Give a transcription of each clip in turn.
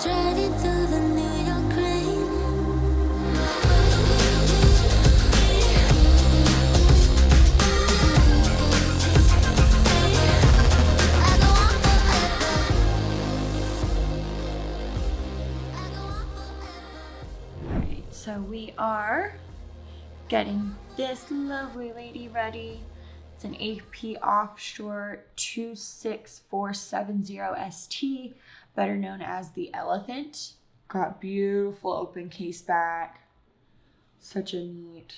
Driving through the New York rain. I go on forever. I go on forever. Alright, so we are getting this lovely lady ready. It's an AP Offshore 26470 ST, better known as the Elephant. Got beautiful open case back. Such a neat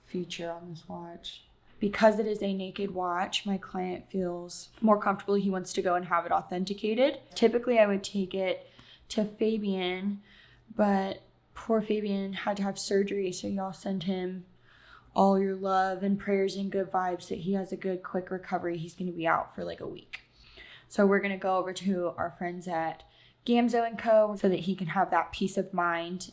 feature on this watch. Because it is a naked watch, my client feels more comfortable. He wants to go and have it authenticated. Typically, I would take it to Fabian, but poor Fabian had to have surgery, so y'all send him all your love and prayers and good vibes that he has a good, quick recovery. He's going to be out for like a week. So we're going to go over to our friends at Gamzo & Co. so that he can have that peace of mind.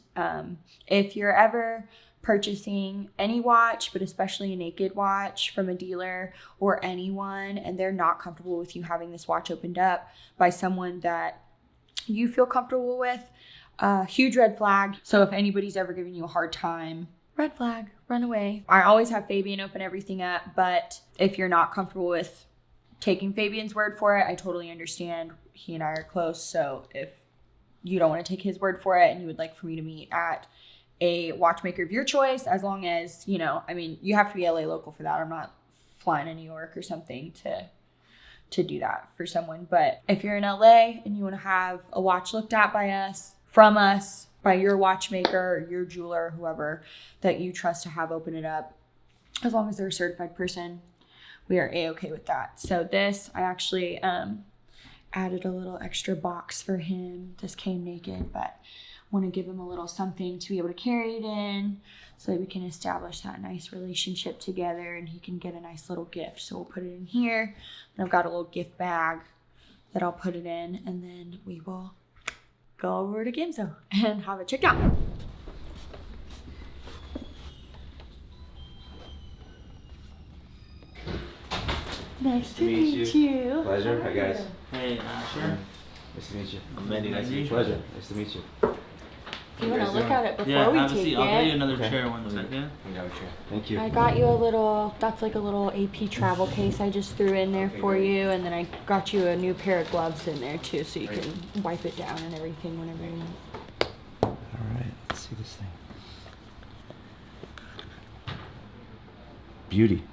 If you're ever purchasing any watch, but especially a naked watch from a dealer or anyone, and they're not comfortable with you having this watch opened up by someone that you feel comfortable with, huge red flag. So if anybody's ever giving you a hard time, red flag, run away. I always have Fabian open everything up, but if you're not comfortable with taking Fabian's word for it, I totally understand. He and I are close, so if you don't want to take his word for it and you would like for me to meet at a watchmaker of your choice, as long as, you know, I mean, you have to be LA local for that. I'm not flying to New York or something to do that for someone. But if you're in LA and you want to have a watch looked at by us, from us, by your watchmaker, your jeweler, whoever that you trust to have open it up, as long as they're a certified person, we are A-okay with that. So this, I actually added a little extra box for him. This came naked, but want to give him a little something to be able to carry it in so that we can establish that nice relationship together and he can get a nice little gift. So we'll put it in here, and I've got a little gift bag that I'll put it in, and then we will go over to Gamzo and have it checked out. Nice to meet you. Pleasure. Hi guys. Hey, sure. Nice to meet you. I'm Manny. Nice to meet you. Pleasure. Nice to meet you. If you want to look at it before Yeah, we have a take seat. I'll get you it, another Okay. chair one second. Thank you. I got you a little, that's like a little AP travel case I just threw in there for you, and then I got you a new pair of gloves in there too, so you can wipe it down and everything whenever you want. All right. Let's see this thing. Beauty.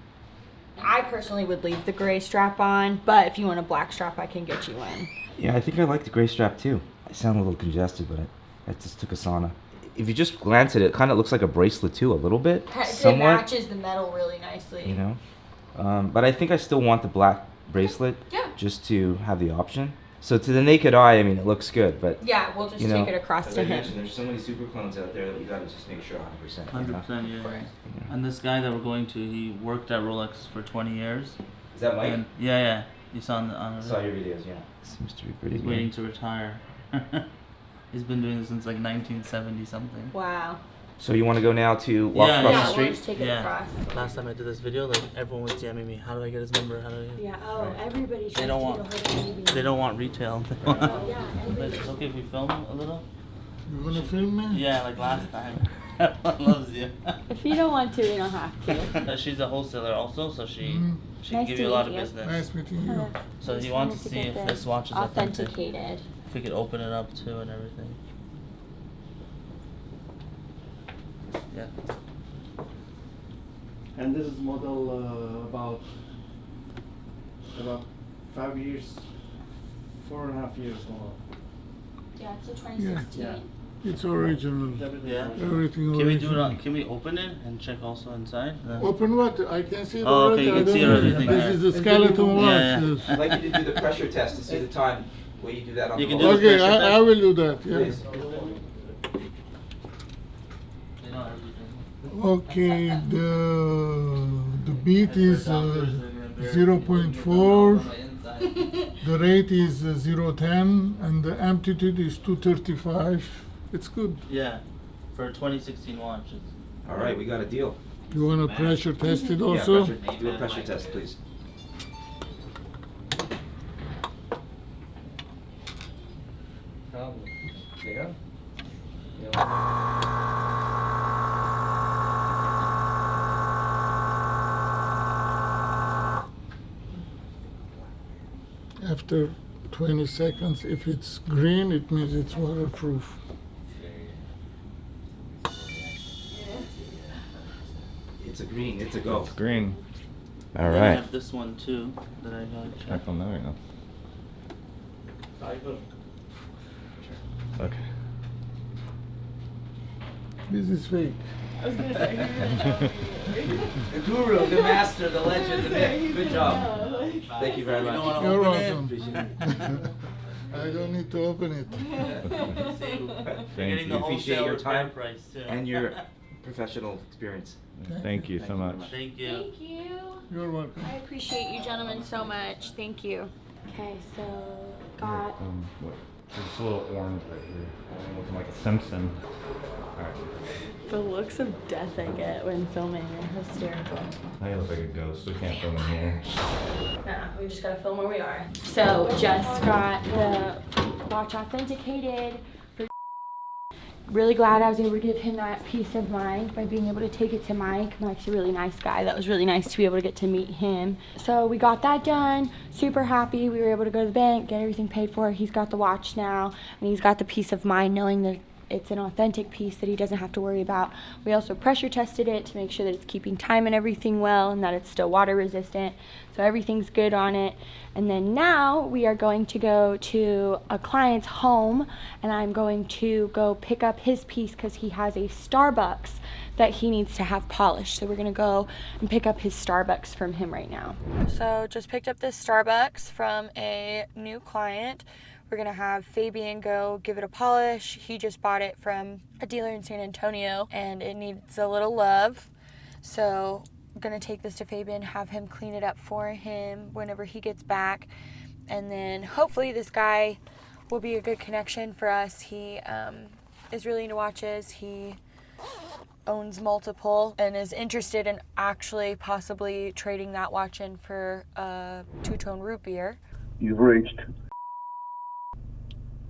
I personally would leave the gray strap on, but if you want a black strap, I can get you one. Yeah, I think I like the gray strap too. I sound a little congested, but I just took a sauna. If you just glance at it, it kind of looks like a bracelet too, a little bit. It Somewhat, matches the metal really nicely. you know. But I think I still want the black bracelet. Yeah. Just to have the option. So to the naked eye, I mean, it looks good, but Yeah, we'll just you know, take it across as to I him. mentioned, there's so many super clones out there that we gotta just make sure 100%. 100%, yeah. course. And this guy that we're going to, he worked at Rolex for 20 years. Is that Mike? And yeah. You saw on I the saw your videos, yeah. Seems to be pretty He's good. waiting to retire. He's been doing this since like 1970 something. Wow. So you want to go now to walk Yeah, across Yeah, the we'll street? just take it Yeah. across. Last time I did this video, like everyone was DMing me, how do I get his number? How do I? Yeah, oh, everybody tries They don't to want. get a hold of me. They don't want retail. They want- Yeah, But everybody. it's okay if we film a little. You gonna film me? Yeah, like last time. Everyone loves you. If you don't want to, we don't have to. She's a wholesaler also, so she Nice can give to you a lot meet of you. business. Nice meeting you. So Just he wants wanted to see get if this watch is authentic. authenticated. If we could open it up too and everything. Yeah. And this is model about 5 years, 4.5 years old. Yeah, it's a 2016. Yeah. It's original. Yeah. Everything Can we do it original. on, can we open it and check also inside? Open what? I can see it Oh, okay, already. you I can don't see know. everything This there. is the skeleton watch. Yeah, yeah. yes. I'd like you to do the pressure test to see the time. Will you do that on You the can mobile? do the Okay, pressure I will do that. Yeah. Please. You know everything. Okay, the beat is 0.4, the rate is 0.10, and the amplitude is 235. It's good. Yeah, for a 2016 watch. It's, All right, we got a deal. You want to pressure test it also? Yeah, pressure, do a pressure test, please. There you go. After 20 seconds, if it's green, it means it's waterproof. It's a green. It's a go. It's green. All And I right. have this one too that I got. Check on there, you know. Okay. This is fake. The guru, the master, the legend, the myth. Good job. Thank you very You don't much. wanna You're open it? welcome. Appreciate it. I don't need to open it. See, you're Thank getting you. the Appreciate wholesale your repair time price too. And your professional experience. Thank you Thank so you very much. much. Thank you. Thank you. You're welcome. I appreciate you gentlemen so much. Thank you. Okay, so got What? There's a little orange right here. Looking like a Simpson. All right. the looks of death I get when filming are hysterical. Now you look like a ghost. We can't film in here. Nah, we just gotta film where we are. So just got the watch authenticated. Really glad I was able to give him that peace of mind by being able to take it to Mike. Mike's a really nice guy. That was really nice to be able to get to meet him. So we got that done. Super happy. We were able to go to the bank, get everything paid for. He's got the watch now, and he's got the peace of mind knowing that it's an authentic piece that he doesn't have to worry about. We also pressure tested it to make sure that it's keeping time and everything well and that it's still water resistant. So everything's good on it. And then now we are going to go to a client's home and I'm going to go pick up his piece because he has a Starbucks that he needs to have polished. So we're gonna go and pick up his Starbucks from him right now. So just picked up this Starbucks from a new client. We're gonna have Fabian go give it a polish. He just bought it from a dealer in San Antonio and it needs a little love. So I'm gonna take this to Fabian, have him clean it up for him whenever he gets back. And then hopefully this guy will be a good connection for us. He is really into watches. He owns multiple and is interested in actually possibly trading that watch in for a two-tone root beer. You've reached.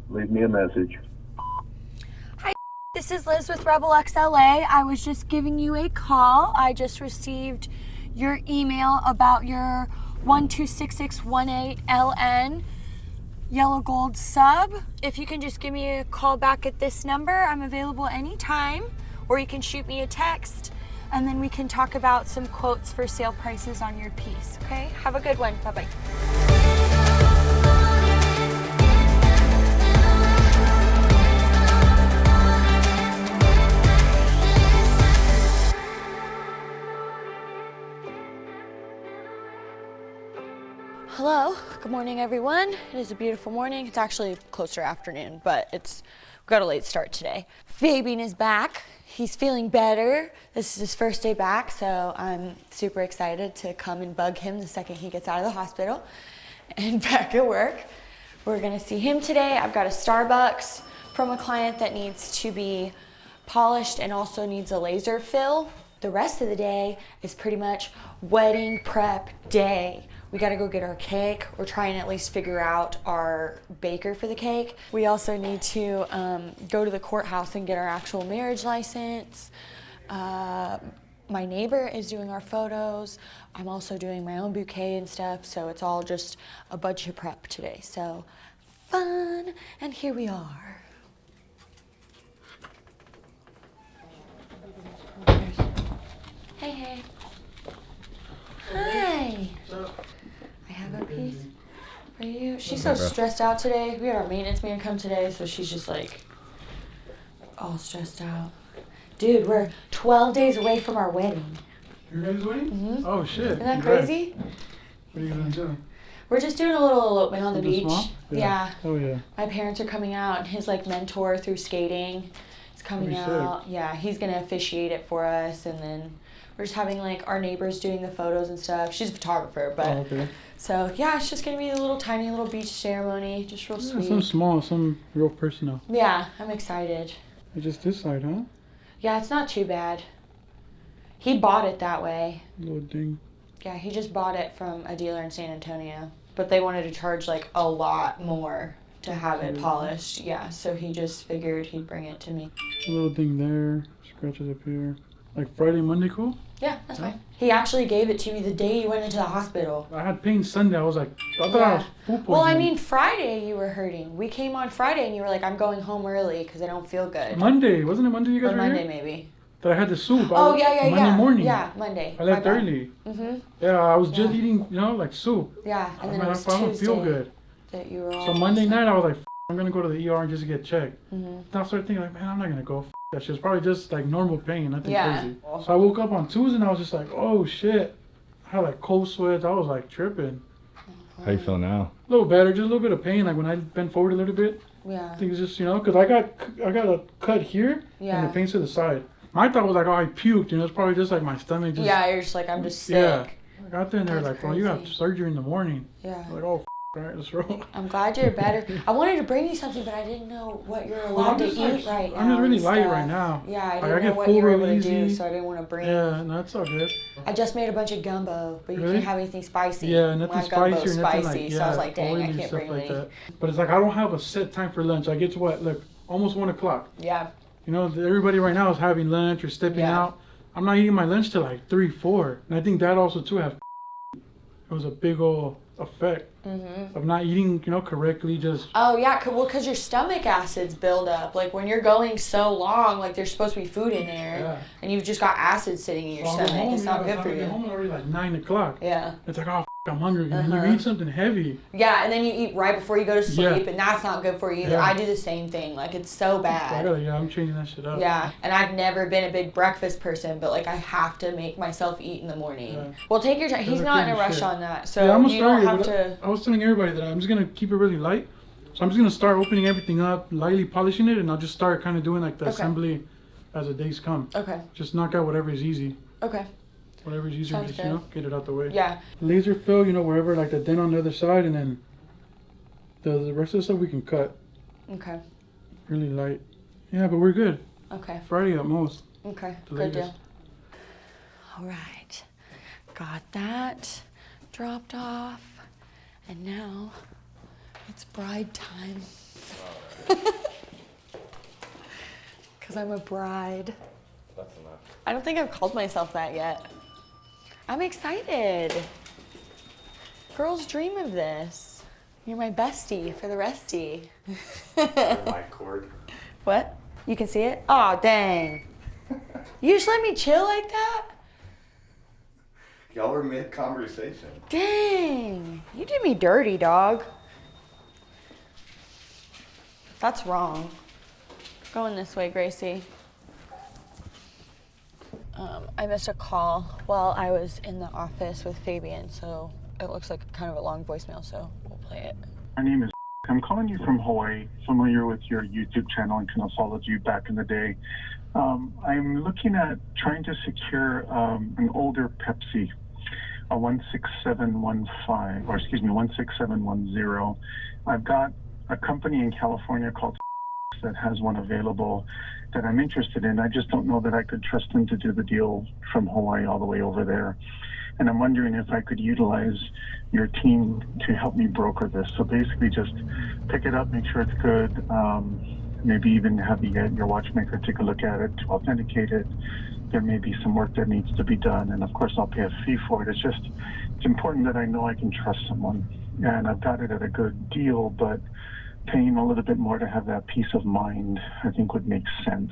Leave me a message. This is Liz with Rebel XLA. I was just giving you a call. I just received your email about your 126618LN yellow gold sub. If you can just give me a call back at this number, I'm available anytime, or you can shoot me a text and then we can talk about some quotes for sale prices on your piece. Okay? Have a good one. Bye-bye. Hello, good morning everyone. It is a beautiful morning. It's actually closer afternoon, but we've got a late start today. Fabian is back. He's feeling better. This is his first day back, so I'm super excited to come and bug him the second he gets out of the hospital and back at work. We're gonna see him today. I've got a Starbucks from a client that needs to be polished and also needs a laser fill. The rest of the day is pretty much wedding prep day. We gotta go get our cake. We're trying to at least figure out our baker for the cake. We also need to go to the courthouse and get our actual marriage license. My neighbor is doing our photos. I'm also doing my own bouquet and stuff, so it's all just a bunch of prep today. So fun, and here we are. Hey, hey. Hi. I have a piece for you. She's so stressed out today. We had our maintenance man come today, so she's just like all stressed out. Dude, we're 12 days away from our wedding. Your guys' wedding? Mhm. Oh shit. Isn't that Congrats. crazy? What are you gonna do? We're just doing a little elopement on the Something beach. small? Yeah. Oh yeah. My parents are coming out, and his like mentor through skating is coming Pretty out. Yeah, he's gonna officiate it for us, and then we're just having like our neighbors doing the photos and stuff. She's a photographer, but Oh, okay. so yeah, it's just gonna be a little tiny little beach ceremony, just real Yeah, sweet. some small, some real personal. Yeah, I'm excited. Just this side, huh? Yeah, it's not too bad. He bought it that way. Little ding. Yeah, he just bought it from a dealer in San Antonio, but they wanted to charge like a lot more to have it polished. Yeah, so he just figured he'd bring it to me. A little thing there, scratches up here. Like Friday, Monday, cool? Yeah, that's fine. He actually gave it to me the day you went into the hospital. I had pain Sunday. I was like, I thought I was food poisoning. Well, I mean, Friday you were hurting. We came on Friday and you were like, I'm going home early because I don't feel good. Monday, wasn't it Monday you guys Or were Monday here? maybe. That I had the soup. Oh, yeah. Monday morning. Yeah, Monday. I left My bad. early. Mm-hmm. Yeah, I was just eating, like soup. Yeah, and then I it was don't Tuesday feel good. that you were all So Monday night, I was like, I'm going to go to the ER and just get checked. Mm-hmm. Then I started thinking, like, man, I'm not going to go. That shit's probably just like normal pain, nothing Yeah. crazy. So I woke up on Tuesday and I was just like, oh shit. I had like cold sweats. I was like tripping. How you feel now? A little better, just a little bit of pain. Like when I bent forward a little bit, Yeah. I think it's just, because I got a cut here Yeah. and the pain's to the side. My thought was like, oh, I puked. It's probably just like my stomach just. Yeah, you're just like, I'm just sick. Yeah. I got there and they're That's like, bro, you have crazy. surgery in the morning. Yeah. I'm like, oh, all right, let's roll. I'm glad you're better. I wanted to bring you something, but I didn't know what you're Well, allowed I'm to just, eat like, right now. I'm just really and light stuff. right now. Yeah, I Like, I didn't know get what full you were real able to do, easy. so I didn't want to bring. Yeah, no, it's all good. I just made a bunch of gumbo, but you Really? can't have anything spicy. Yeah, nothing My gumbo's spicy or nothing spicy, like, so I was like, dang, I oily can't stuff bring like any. that. But it's like, I don't have a set time for lunch. I get to what, look, almost 1 o'clock. Yeah. Everybody right now is having lunch or stepping Yeah. out. I'm not eating my lunch till like 3, 4. And I think that also too it was a big old effect of not eating, correctly, just. Oh yeah, because your stomach acids build up. Like when you're going so long, like there's supposed to be food in there, Yeah. and you've just got acid sitting in your So I'll go stomach. home, It's not good I'll for get home you. already like 9 o'clock. Yeah. It's like, oh, I'm hungry. And then you eat something heavy. Yeah, and then you eat right before you go to sleep, Yeah. and that's not good for you either. Yeah. I do the same thing. Like it's so bad. I'm changing that shit up. Yeah, and I've never been a big breakfast person, but like I have to make myself eat in the morning. Yeah. Well, take your time. He's That's not in a crazy rush shit. on that, so Yeah, I'm gonna you don't start have it. to. I was telling everybody that I'm just gonna keep it really light. So I'm just gonna start opening everything up, lightly polishing it, and I'll just start kind of doing like the Okay. assembly as the days come. Okay. Just knock out whatever is easy. Okay. Whatever is easier, Sounds just good. get it out the way. Yeah. Laser fill, wherever like the dent on the other side, and then the rest of the stuff we can cut Okay. really light. Yeah, but we're good. Okay. Friday at most. Okay. The Good latest. deal. All right. Got that dropped off, and now it's bride time. Because I'm a bride. That's enough. I don't think I've called myself that yet. I'm excited. Girls dream of this. You're my bestie for the restie. My cord. What? You can see it? Oh, dang. You just let me chill like that? Y'all were mid-conversation. Dang. You did me dirty, dog. That's wrong. Going this way, Gracie. I missed a call while I was in the office with Fabian, so it looks like kind of a long voicemail, so we'll play it. My name is. I'm calling you from Hawaii, familiar with your YouTube channel and kind of followed you back in the day. I'm looking at trying to secure an older Pepsi, a 16715, or excuse me, 16710. I've got a company in California called that has one available that I'm interested in. I just don't know that I could trust them to do the deal from Hawaii all the way over there. And I'm wondering if I could utilize your team to help me broker this. So basically just pick it up, make sure it's good, maybe even have your watchmaker take a look at it to authenticate it. There may be some work that needs to be done, and of course I'll pay a fee for it. It's important that I know I can trust someone. And I've got it at a good deal, but paying a little bit more to have that peace of mind, I think would make sense.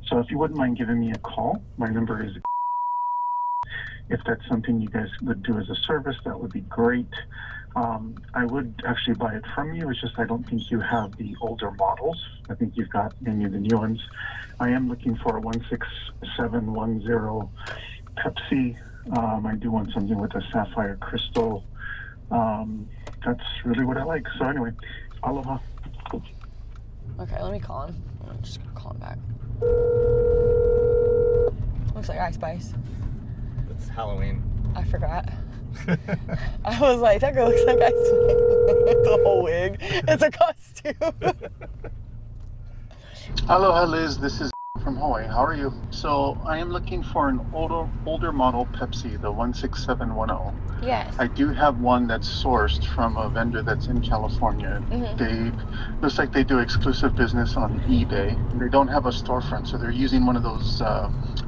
So if you wouldn't mind giving me a call, my number is, if that's something you guys would do as a service, that would be great. I would actually buy it from you. It's just I don't think you have the older models. I think you've got many of the new ones. I am looking for a 16710 Pepsi. I do want something with a sapphire crystal. That's really what I like. So anyway, aloha. Okay, let me call him. I'm just gonna call him back. Looks like Ice Spice. It's Halloween. I forgot. I was like, that girl looks like Ice Spice. The whole wig. It's a costume. Aloha, Liz. This is from Hawaii. How are you? So I am looking for an older model Pepsi, the 16710. Yes. I do have one that's sourced from a vendor that's in California. They looks like they do exclusive business on eBay. They don't have a storefront, so they're using one of those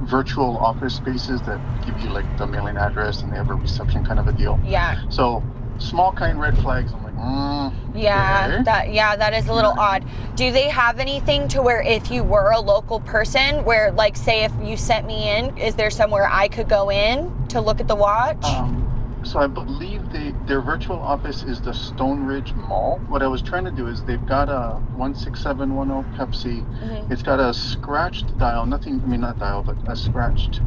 virtual office spaces that give you like the mailing address and they have a reception kind of a deal. Yeah. So small kind red flags. I'm like, Yeah, okay. that is a little odd. Do they have anything to where if you were a local person, where like say if you sent me in, is there somewhere I could go in to look at the watch? So I believe their virtual office is the Stone Ridge Mall. What I was trying to do is they've got a 16710 Pepsi. It's got a scratched dial, not dial, but a scratched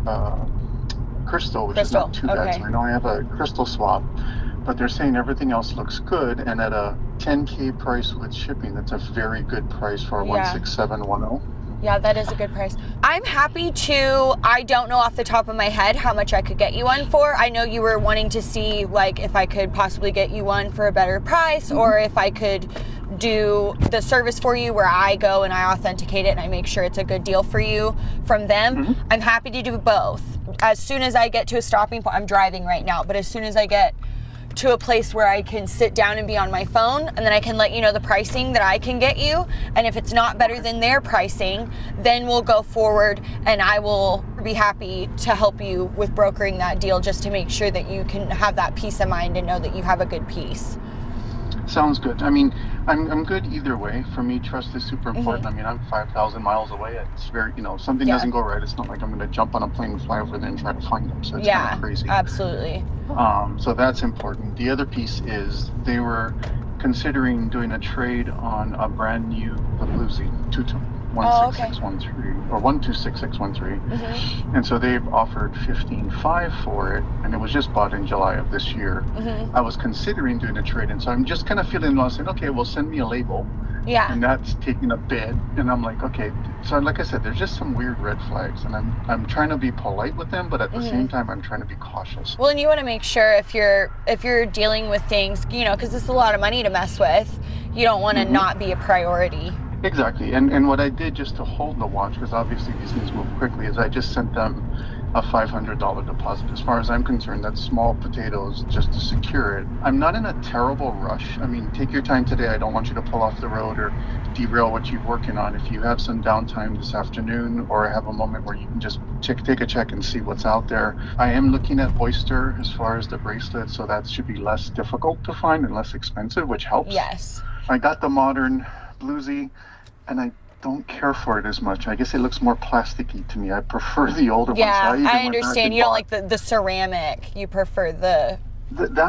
crystal, which is not too bad. So I know I have a crystal swap. But they're saying everything else looks good, and at a $10K price with shipping, that's a very good price for a 16710. Yeah, that is a good price. I'm happy to, I don't know off the top of my head how much I could get you one for. I know you were wanting to see like if I could possibly get you one for a better price or if I could do the service for you where I go and I authenticate it and I make sure it's a good deal for you from them. I'm happy to do both. As soon as I get to a stopping point, I'm driving right now, but as soon as I get to a place where I can sit down and be on my phone, and then I can let you know the pricing that I can get you, and if it's not better than their pricing, then we'll go forward and I will be happy to help you with brokering that deal just to make sure that you can have that peace of mind and know that you have a good piece. Sounds good. I mean, I'm good either way. For me, trust is super important. I mean, I'm 5,000 miles away. It's very, something doesn't go right. It's not like I'm going to jump on a plane and fly over there and try to find them. So it's kind of crazy. Absolutely. So that's important. The other piece is they were considering doing a trade on a brand new Bluesy 16613 or 126613, and so they've offered $15,500 for it, and it was just bought in July of this year. I was considering doing a trade, and so I'm just kind of feeling lost. Saying, okay, well, send me a label. Yeah. And that's taking a bid, and I'm like, okay. So like I said, there's just some weird red flags, and I'm trying to be polite with them, but at the same time, I'm trying to be cautious. Well, and you want to make sure if you're dealing with things, because it's a lot of money to mess with, you don't want to not be a priority. Exactly, and what I did just to hold the watch, because obviously these things move quickly, is I just sent them a $500 deposit. As far as I'm concerned, that's small potatoes just to secure it. I'm not in a terrible rush. I mean, take your time today. I don't want you to pull off the road or derail what you're working on. If you have some downtime this afternoon or have a moment where you can just take a check and see what's out there. I am looking at Oyster as far as the bracelet, so that should be less difficult to find and less expensive, which helps. Yes. I got the modern Bluesy, and I don't care for it as much. I guess it looks more plasticky to me. I prefer the older ones. Yeah, I understand. You don't like the ceramic. You prefer that,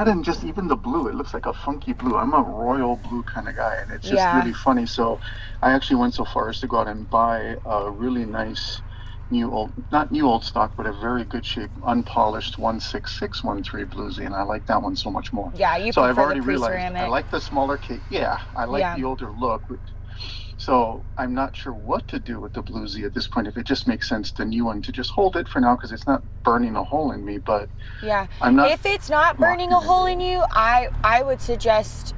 and just even the blue. It looks like a funky blue. I'm a royal blue kind of guy, and it's just really funny. So I actually went so far as to go out and buy a really nice not new old stock, but a very good shape, unpolished 16613 Bluesy, and I like that one so much more. Yeah, you so prefer I've already the realized pre-ceramic. I like the smaller case. Yeah, I like the older look. So I'm not sure what to do with the Bluesy at this point. If it just makes sense, the new one, to just hold it for now because it's not burning a hole in me. But I'm not. If it's not burning a hole in you, I would suggest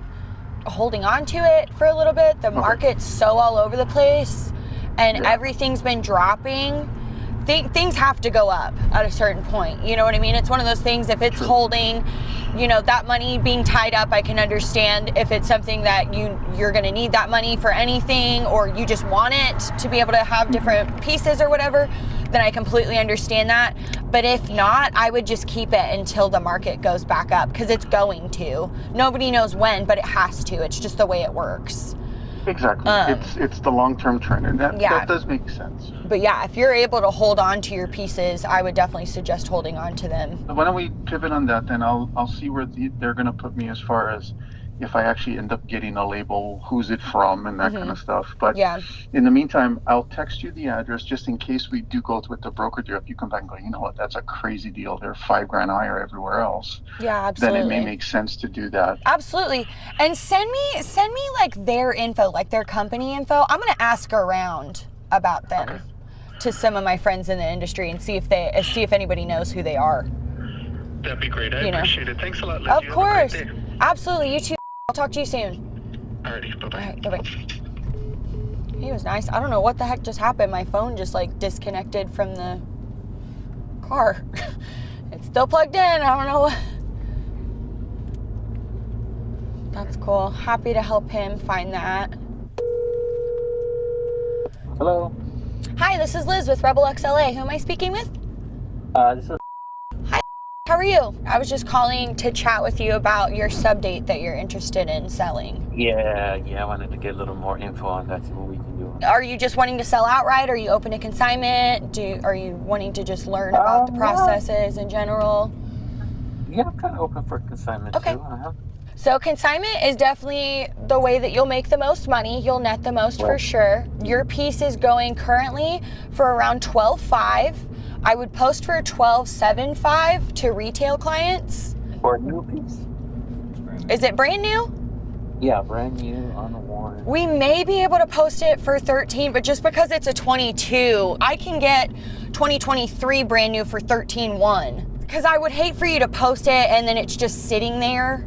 holding on to it for a little bit. The market's so all over the place, and everything's been dropping. Things have to go up at a certain point. You know what I mean? It's one of those things, if it's holding, that money being tied up, I can understand. If it's something that you're going to need that money for anything, or you just want it to be able to have different pieces or whatever, then I completely understand that. But if not, I would just keep it until the market goes back up, because it's going to. Nobody knows when, but it has to. It's just the way it works. Exactly. It's the long-term trend, and that does make sense. But yeah, if you're able to hold on to your pieces, I would definitely suggest holding on to them. Why don't we pivot on that, then I'll see where they're going to put me as far as if I actually end up getting a label, who's it from, and that kind of stuff. But in the meantime, I'll text you the address just in case we do go with the broker deal. If you come back and go, you know what, that's a crazy deal. They're $5,000 higher everywhere else. Yeah, absolutely. Then it may make sense to do that. Absolutely. And send me like their info, like their company info. I'm going to ask around about them to some of my friends in the industry and see if anybody knows who they are. That'd be great. I appreciate it. Thanks a lot, Liz. Of course. Absolutely. You too. I'll talk to you soon. Alrighty. Bye-bye. All right. Bye-bye. He was nice. I don't know what the heck just happened. My phone just like disconnected from the car. It's still plugged in. I don't know what. That's cool. Happy to help him find that. Hello. Hi, this is Liz with Rebel XLA. Who am I speaking with? This is. Hi, how are you? I was just calling to chat with you about your sub-date that you're interested in selling. Yeah. I wanted to get a little more info on that, see what we can do. Are you just wanting to sell outright? Are you open to consignment? Are you wanting to just learn about the processes in general? Yeah, I'm kind of open for consignment Okay. too. So consignment is definitely the way that you'll make the most money. You'll net the most for sure. Your piece is going currently for around $12.5. I would post for $12.75 to retail clients. For a new piece? Is it brand new? Yeah, brand new, unworn. We may be able to post it for $13, but just because it's a 22, I can get 2023 brand new for $13.1. Because I would hate for you to post it and then it's just sitting there.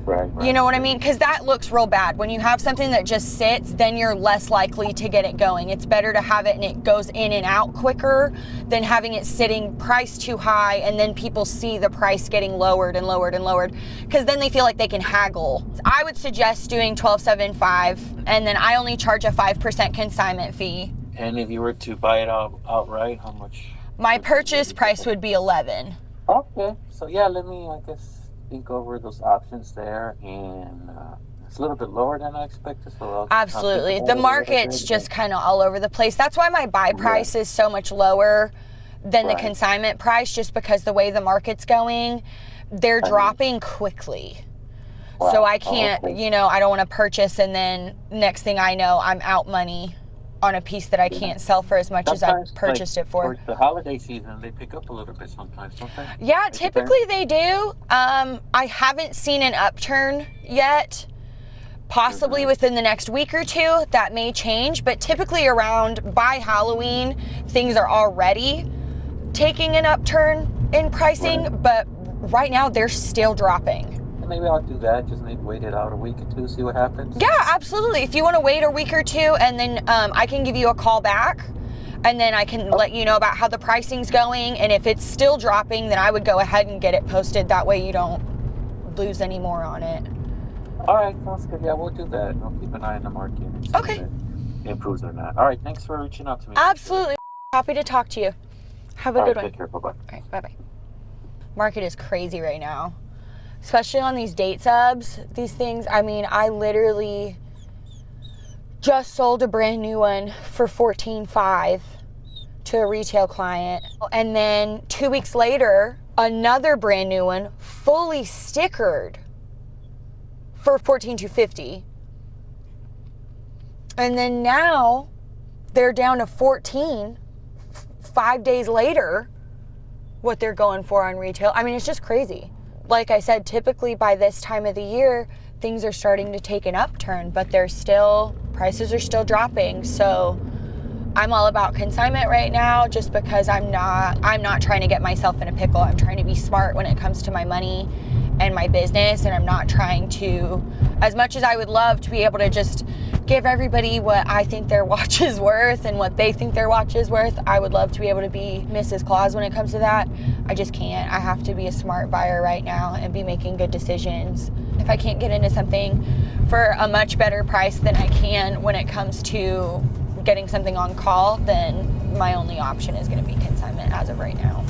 Right. You know what I mean? Because that looks real bad. When you have something that just sits, then you're less likely to get it going. It's better to have it and it goes in and out quicker than having it sitting priced too high and then people see the price getting lowered and lowered and lowered because then they feel like they can haggle. I would suggest doing $12.75 and then I only charge a 5% consignment fee. And if you were to buy it outright, how much? My purchase price would be $11. Okay. So yeah, let me, I guess, think over those options there, and it's a little bit lower than I expected. So Absolutely. The market's just kind of all over the place. That's why my buy price is so much lower than the consignment price, just because the way the market's going, they're dropping quickly. Wow. So I can't, I don't want to purchase and then next thing I know, I'm out money on a piece that I can't sell for as much sometimes, as I purchased it for. The holiday season, they pick up a little bit sometimes, don't they? Yeah, typically they do. I haven't seen an upturn yet. Possibly within the next week or two, that may change, but typically around by Halloween, things are already taking an upturn in pricing, but right now they're still dropping. Maybe I'll do that, just maybe wait it out a week or two, see what happens. Yeah, absolutely. If you want to wait a week or two and then I can give you a call back and then I can let you know about how the pricing's going, and if it's still dropping, then I would go ahead and get it posted. That way you don't lose any more on it. All right, sounds good. Yeah, we'll do that. I'll keep an eye on the market and see if it improves or not. All right, thanks for reaching out to me. Absolutely. Happy to talk to you. Have a good one. Take care. Bye-bye. All right, bye-bye. Market is crazy right now. Especially on these date subs, these things. I mean, I literally just sold a brand new one for $14.5 to a retail client. And then 2 weeks later, another brand new one, fully stickered, for $14,250. And then now they're down to $14, 5 days later, what they're going for on retail. I mean, it's just crazy. Like I said, typically by this time of the year, things are starting to take an upturn, but prices are still dropping. So I'm all about consignment right now, just because I'm not trying to get myself in a pickle. I'm trying to be smart when it comes to my money and my business, and I'm not trying to, as much as I would love to be able to just give everybody what I think their watch is worth and what they think their watch is worth, I would love to be able to be Mrs. Claus when it comes to that. I just can't. I have to be a smart buyer right now and be making good decisions. If I can't get into something for a much better price than I can when it comes to getting something on call, then my only option is going to be consignment as of right now.